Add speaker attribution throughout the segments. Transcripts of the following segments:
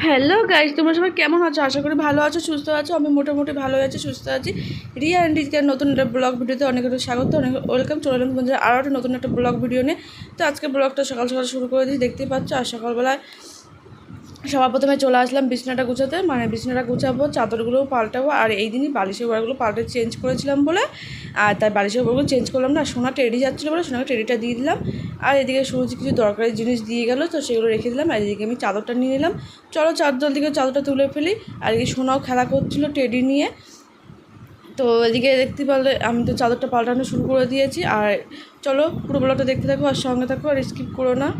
Speaker 1: Hello guys, তোমরা সবাই কেমন আছো? আশা করি ভালো আছো, সুস্থ আছো। আমি মোটামুটি ভালো আছি, সুস্থ আছি। রিয়া অ্যান্ড রিজিকার নতুন একটা ব্লগ ভিডিওতে অনেক স্বাগত, অনেক ওয়েলকাম। চলে এলাম তোমাদের আরও একটা নতুন একটা ব্লগ ভিডিও নিয়ে। তো আজকে ব্লগটা সকাল সকাল শুরু করে দিয়েছি, দেখতেই পাচ্ছ। আর সকালবেলায় সবার প্রথমে চলে আসলাম বিছনাটা গুছাতে, মানে বিছনাটা গুছাবো, চাদরগুলোও পাল্টাবো। আর এই দিনই বালিশের ওয়ারগুলো পাল্টে চেঞ্জ করেছিলাম বলে, আর তাই বালিশের ওয়ারগুলো চেঞ্জ করলাম না। সোনা টেডি যাচ্ছিলো বলে সোনাকে টেডিটা দিয়ে দিলাম। আর এদিকে সুরজি কিছু দরকারি জিনিস দিয়ে গেলো, তো সেগুলো রেখে দিলাম। আর এদিকে আমি চাদরটা নিয়ে নিলাম। চলো জলদিকে চাদরটা তুলে ফেলি। আর এদিকে সোনাও খেলা করছিলো টেডি নিয়ে। তো এদিকে দেখতে পারলে আমি তো চাদরটা পাল্টানো শুরু করে দিয়েছি। আর চলো পুরো ব্লগটা দেখতে থাকো আর সঙ্গে থাকো, আর স্কিপ করো না।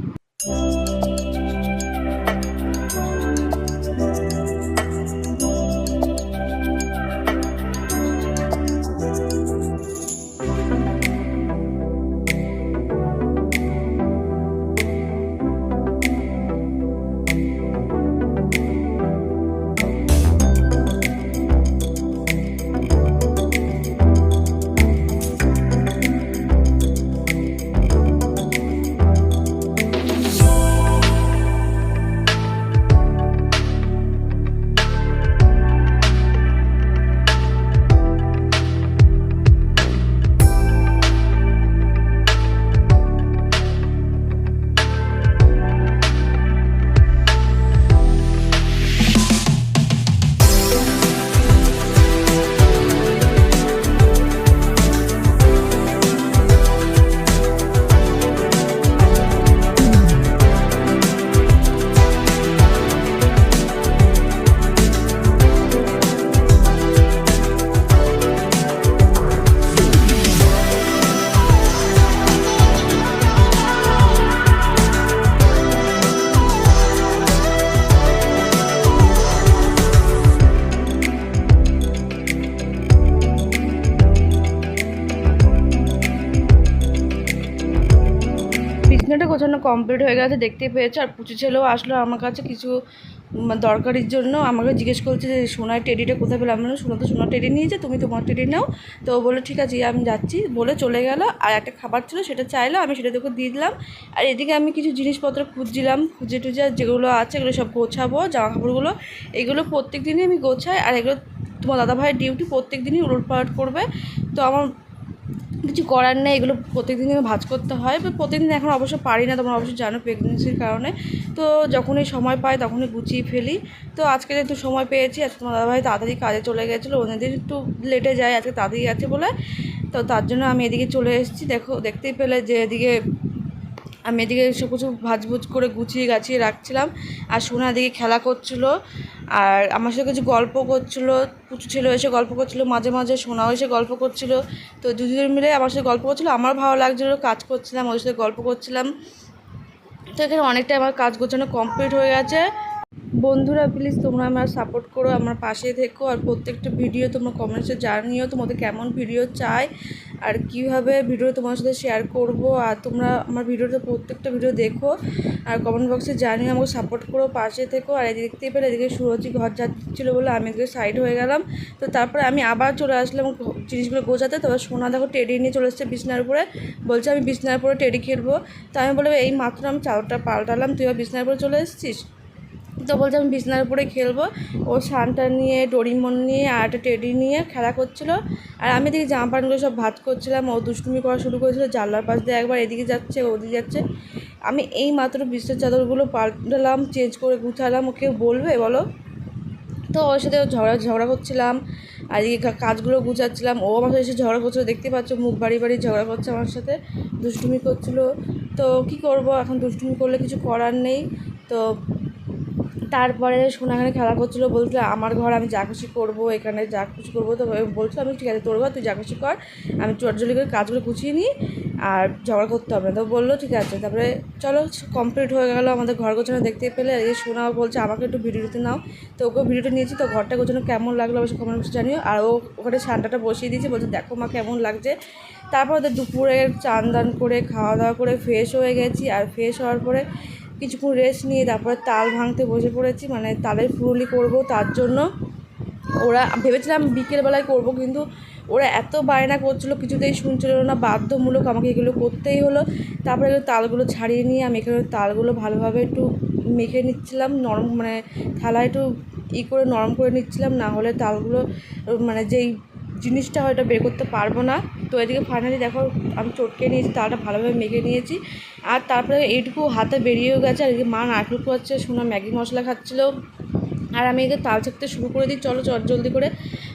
Speaker 1: বিছনাটা গোছানো কমপ্লিট হয়ে গেছে, দেখতেই পেয়েছো। আর পুচু ছেলেও আসলো আমার কাছে কিছু দরকারির জন্য। আমাকে জিজ্ঞেস করছে যে সোনার টেডিটা কোথায় পেলাম। না, সোনা তো সোনার টেডি নিয়েছে, তুমি তোমার টেডি নাও। তো বলে ঠিক আছে আমি যাচ্ছি বলে চলে গেল। আর একটা খাবার ছিল, সেটা চাইলো, আমি সেটা তোকে দিয়ে দিলাম। আর এদিকে আমি কিছু জিনিসপত্র খুঁজছিলাম, খুঁজে টুজে যেগুলো আছে এগুলো সব গোছাবো। জামা কাপড়গুলো এগুলো প্রত্যেক দিনই আমি গোছাই। আর এগুলো তোমার দাদাভাইয়ের ডিউটি, প্রত্যেক দিনই উলটপালট করবে। তো আমার কিছু করার নেই, এগুলো প্রত্যেকদিনই ভাঁজ করতে হয়। প্রত্যেকদিন এখন অবশ্য পারি না, তোমরা অবশ্যই জানো প্রেগনেন্সির কারণে। তো যখনই সময় পাই তখনই গুছিয়ে ফেলি। তো আজকে একটু সময় পেয়েছি, আজকে তোমার দাদাভাই তাড়াতাড়ি কাজে চলে গেছিলো, অন্যদিন একটু লেটে যায়, আজকে তাড়াতাড়ি আছে বলে। তো তার জন্য আমি এদিকে চলে এসেছি। দেখতেই পেলে যে এদিকে আমি এদিকে সব কিছু ভাজভুজ করে গুছিয়ে গাছিয়ে রাখছিলাম। আর সোনা দিকে খেলা করছিলো, আর আমার সাথে কিছু গল্প করছিলো। পুচু ছেলে এসে গল্প করছিলো, মাঝে মাঝে সোনাও এসে গল্প করছিলো। তো দুজন মিলে আমার সাথে গল্প করছিলো, আমার ভালো লাগছিলো, কাজ করছিলাম, ওদের সাথে গল্প করছিলাম। তো এখানে অনেকটা আমার কাজ গোছানো কমপ্লিট হয়ে গেছে। বন্ধুরা প্লিজ তোমরা আমার সাপোর্ট করো, আমার পাশে থেকো। আর প্রত্যেকটা ভিডিও তোমরা কমেন্টসে জানিও তোমাদের কেমন ভিডিও চাই আর কীভাবে ভিডিও তোমার সাথে শেয়ার করব। আর তোমরা আমার ভিডিওতে প্রত্যেকটা ভিডিও দেখো আর কমেন্ট বক্সে জানিও, আমাকে সাপোর্ট করো, পাশে থেকো। আর এদিকে দেখতেই পেলে এদিকে সুরজি ঘর যাচ্ছিলো বলে আমি এদিকে সাইড হয়ে গেলাম। তো তারপরে আমি আবার চলে আসলাম জিনিসগুলো গোছাতে। তবে সোনা দেখো টেডি নিয়ে চলে এসেছে বিছনার উপরে, বলছে আমি বিছনার উপরে টেডি খেলবো। তো আমি বলবো এই মাত্র আমি চাদরটা পাল্টালাম, তুই বিছনার উপরে চলে এসেছিস। তো বলছে আমি বিছনার উপরে খেলবো। ও শানটা নিয়ে, ডোরিমন নিয়ে আর একটা টেডি নিয়ে খেলা করছিলো। আর আমি এদিকে জামা প্যান্টগুলো সব ভাঁজ করছিলাম। ও দুষ্টুমি করা শুরু করেছিলো, জানলার পাশ দিয়ে একবার এদিকে যাচ্ছে ওদিকে যাচ্ছে। আমি এই মাত্র বিছনার চাদরগুলো পাল্টালাম, চেঞ্জ করে গুছালাম। ও কেউ বলবে বলো? তো ওর সাথে ঝগড়া করছিলাম, আর এদিকে কাজগুলো গুছাচ্ছিলাম। ও আমার সাথে এসে ঝগড়া করছিলো, দেখতে পাচ্ছ মুখ বাড়ি ঝগড়া করছে আমার সাথে, দুষ্টুমি করছিলো। তো কী করবো, এখন দুষ্টুমি করলে কিছু করার নেই। তো তারপরে সোনা এখানে খেলা করছিলো, বলছিল আমার ঘর, আমি যা খুশি করবো, এখানে যা খুশি করবো। তো বলছো আমি ঠিক আছে তোর ঘর, তুই যা খুশি কর, আমি চটজলি করে কাজগুলো গুছিয়ে নিই, আর ঝগড়া করতে হবে না। তো বললো ঠিক আছে। তারপরে চলো কমপ্লিট হয়ে গেলো আমাদের ঘর গোছানো, দেখতে পেলে। এই সোনাও বলছে আমাকে একটু ভিডিওতে নাও। তো ওকেও ভিডিওটা নিয়েছি। তো ঘরটা গোছানো কেমন লাগলো অবশ্যই কমেন্ট বক্সে জানিও। আর ও ওখানে ঠান্ডাটা বসিয়ে দিয়েছে, বলছে দেখো মা কেমন লাগছে। তারপর ওদের দুপুরে চান দান করে খাওয়া দাওয়া করে ফ্রেশ হয়ে গেছি। আর ফ্রেশ হওয়ার পরে কিছুক্ষণ রেস্ট নিয়ে তারপরে তাল ভাঙতে বসে পড়েছি, মানে তালের ফুরুলি করব। তার জন্য ওরা ভেবেছিলাম বিকেলবেলায় করব, কিন্তু ওরা এত বায়না করছিলো, কিছুতেই শুনছিল না, বাধ্যমূলক আমাকে এগুলো করতেই হলো। তারপরে তালগুলো ছাড়িয়ে নিয়ে আমি এখানে তালগুলো ভালোভাবে একটু মেখে নিচ্ছিলাম নরম, মানে থালায় একটু করে নরম করে নিচ্ছিলাম, না হলে তালগুলো মানে যেই জিনিসটা হয় ওটা বের করতে পারবো না। তো এদিকে ফাইনালি দেখো আমি চটকে নিয়েছি, তালটা ভালোভাবে মেখে নিয়েছি। আর তারপরে এইটুকু হাতে বেরিয়েও গেছে। আর এদিকে মা নারকেল কুড়াচ্ছে, সোনা ম্যাগি মশলা খাচ্ছিলো, আর আমি এদিকে তাল ছাকতে শুরু করে দিই, চলো জলদি করে,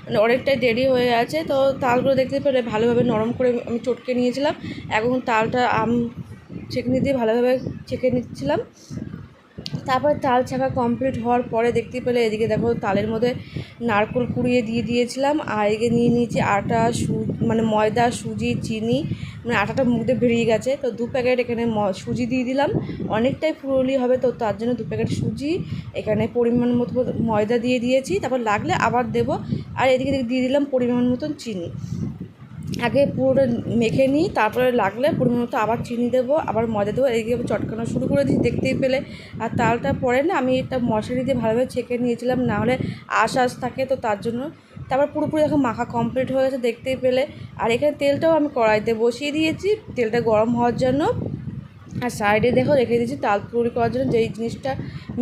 Speaker 1: মানে অনেকটাই দেরি হয়ে আছে। তো তালগুলো দেখতে পেলে ভালোভাবে নরম করে আমি চটকে নিয়েছিলাম। এখন তালটা ছেঁকনি দিয়ে ভালোভাবে ছেঁকে নিচ্ছিলাম। তারপরে তাল ছাঁকা কমপ্লিট হওয়ার পরে দেখতে পেলে এদিকে দেখো তালের মধ্যে নারকেল কুড়িয়ে দিয়ে দিয়েছিলাম। আর এদিকে নিয়ে নিয়েছি আটা, মানে ময়দা, সুজি, চিনি, মানে আটাটা মুখে বেরিয়ে গেছে। তো 2 প্যাকেট এখানে সুজি দিয়ে দিলাম, অনেকটাই ফুরলি হবে, তো তার জন্য 2 প্যাকেট সুজি, এখানে পরিমাণ মতো ময়দা দিয়ে দিয়েছি, তারপর লাগলে আবার দেবো। আর এদিকে দিয়ে দিলাম পরিমাণ মতন চিনি। আগে পুরোটা মেখে নিই, তারপরে লাগলে পরিমাণ মতো আবার চিনি দেবো, আবার ময়দা দেবো। এদিকে চটকানো শুরু করে দিই দেখতেই পেলে। আর তালটা পরে না আমি একটা মশারি দিয়ে ভালোভাবে ছেঁকে নিয়েছিলাম, না হলে আঁশ থাকে, তো তার জন্য। তারপর পুরোপুরি এখন মাখা কমপ্লিট হয়ে গেছে দেখতেই পেলে। আর এখানে তেলটাও আমি কড়াইতে বসিয়ে দিয়েছি তেলটা গরম হওয়ার জন্য। আর সাইডে দেখো রেখে দিয়েছি তাল পুরি করার জন্য যেই জিনিসটা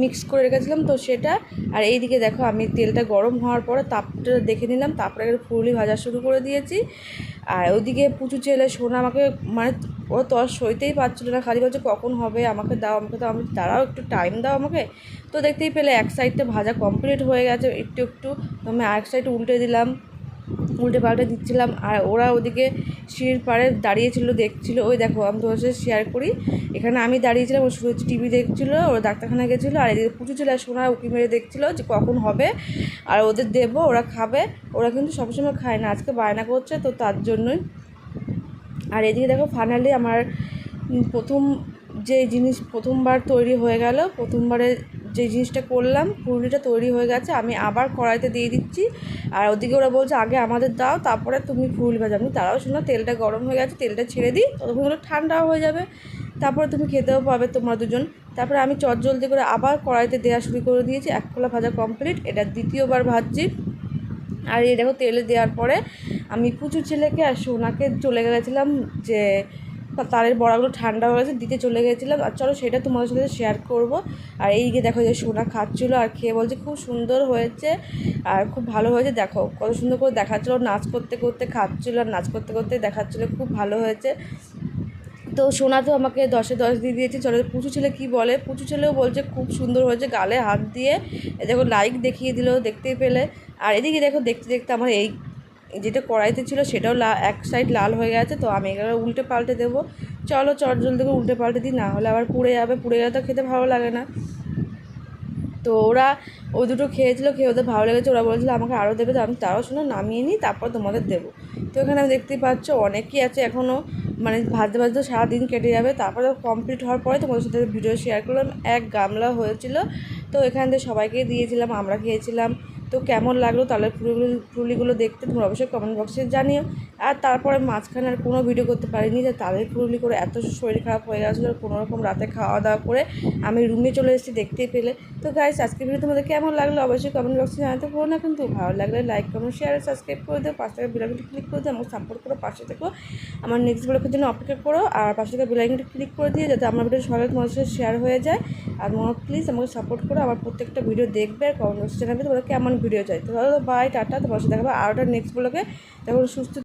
Speaker 1: মিক্স করে রেখেছিলাম, তো সেটা। আর এইদিকে দেখো আমি তেলটা গরম হওয়ার পরে তাপটা দেখে নিলাম, তারপরে ফুলি ভাজা শুরু করে দিয়েছি। আর ওইদিকে পুচু ছেলে সোনা আমাকে, মানে ও তো আর সইতেই পারছিল না, খালি বলছে কখন হবে, আমাকে দাও, আমাকে দাও। আমি দাঁড়াও একটু টাইম দাও আমাকে। তো দেখতেই পেলে এক সাইডটা ভাজা কমপ্লিট হয়ে গেছে একটু, তো আমি আরেক সাইড উল্টে দিলাম, উল্টে পাল্টে দিচ্ছিলাম। আর ওরা ওদিকে সিঁড়ির পাড়ে দাঁড়িয়েছিল, দেখছিল। ওই দেখো আমি তোমার সাথে শেয়ার করি, এখানে আমি দাঁড়িয়েছিলাম, ও শুধু টিভি দেখছিলো, ওরা ডাক্তারখানায় গেছিলো। আর এদিকে পুচু ছেলে সোনা উঁকি মেরে দেখছিলো যে কখন হবে আর ওদের দেবো, ওরা খাবে। ওরা কিন্তু সবসময় খায় না, আজকে বায়না করছে, তো তার জন্যই। আর এদিকে দেখো ফাইনালি আমার প্রথমবার তৈরি হয়ে গেল, প্রথমবারে যে জিনিসটা করলাম পুরুলিটা তৈরি হয়ে গেছে। আমি আবার কড়াইতে দিয়ে দিচ্ছি। আর ওদিকে ওরা বলছে আগে আমাদের দাও, তারপরে তুমি ফুল ভাজাবি। তারাও শোনো তেলটা গরম হয়ে গেছে, তেলটা ছেড়ে দিই, ততক্ষণ হলো ঠান্ডাও হয়ে যাবে, তারপরে তুমি খেতেও পাবে তোমরা দুজন। তারপরে আমি জলদি করে আবার কড়াইতে দেওয়া শুরু করে দিয়েছি। এক খোলা ভাজা কমপ্লিট, এটা দ্বিতীয়বার ভাজছি। আর এই দেখো তেলে দেওয়ার পরে আমি পুচু ছেলেকে আর সোনাকে চলে গেছিলাম, যে তালের বড়াগুলো ঠান্ডা হয়ে গেছে দিতে চলে গেছিলাম। আর চলো সেটা তোমাদের সাথে শেয়ার করব। আর এইদিকে দেখো যে সোনা খাচ্ছিলো আর খেয়ে বলছে খুব সুন্দর হয়েছে আর খুব ভালো হয়েছে, দেখো কত সুন্দর করে দেখাচ্ছিলো, নাচ করতে করতে খাচ্ছিলো, আর নাচ করতে করতে দেখাচ্ছিলো খুব ভালো হয়েছে। তো সোনা তো আমাকে 10-এ 10 দিয়ে দিয়েছে। চলো পুচু ছেলে কী বলে, পুচু ছেলেও বলছে খুব সুন্দর হয়েছে, গালে হাত দিয়ে দেখো লাইক দেখিয়ে দিল দেখতেই পেলে। আর এদিকে দেখো দেখতে দেখতে আমার এই যেটা কড়াইতে ছিল সেটাও এক সাইড লাল হয়ে গেছে। তো আমি এগুলো উল্টে পাল্টে দেবো, চলো জলদি করে উল্টে পাল্টে দিই, না হলে আবার পুড়ে যাবে, পুড়ে গেলে তো খেতে ভালো লাগে না। তো ওরা ওই দুটো খেয়েছিলো, খেয়ে ওদের ভালো লেগেছে, ওরা বলেছিলো আমাকে আরও দেবে, তো আমি তারাও শোনো নামিয়ে নিই, তারপর তোমাদের দেবো। তো এখানে আমি দেখতেই পাচ্ছ অনেকই আছে এখনও, মানে ভাজতে ভাজতে সারাদিন কেটে যাবে। তারপরে কমপ্লিট হওয়ার পরে তোমাদের সাথে ভিডিও শেয়ার করলাম, এক গামলা হয়েছিল, তো এখান থেকে সবাইকে দিয়েছিলাম, আমরা খেয়েছিলাম। তো কেমন লাগলো তালের ফুলুলিগুলো দেখতে তোমরা অবশ্যই কমেন্ট বক্সে জানিও। আর তারপরে মাঝখানে আর কোনো ভিডিও করতে পারিনি, যে তালের ফুলুলি করে এত শরীর খারাপ হয়ে গেছিলো, কোনোরকম রাতে খাওয়া দাওয়া করে আমি রুমে চলে এসেছি দেখতেই পেলে। তো গাইস আজকের ভিডিও তোমাদের কেমন লাগলো অবশ্যই কমেন্ট বক্সে জানাতে পারো না, কিন্তু ভালো লাগলে লাইক কমেন্ট শেয়ার সাবস্ক্রাইব করে দেবো, পাশে থেকে বেলাইকনটি ক্লিক করে দিও, আমাকে সাপোর্ট করো, পাশে থেকো, আমার নেক্সট ব্লগের জন্য অপেক্ষা করো। আর পাশে থেকে বেলাইকনটি ক্লিক করে দিয়ে যাতে আমার ভিডিও সবাই তোমাদের সাথে শেয়ার হয়ে যায়। আর প্লিজ আমাকে সাপোর্ট করো, আমার প্রত্যেকটা ভিডিও দেখবে আর কমেন্ট বক্সে জানাবে তোমরা কেমন ভিডিও চাই। তো বাই টাটা, তোমার সাথে দেখাবো আর একটা নেক্সট ব্লগে। তখন সুস্থ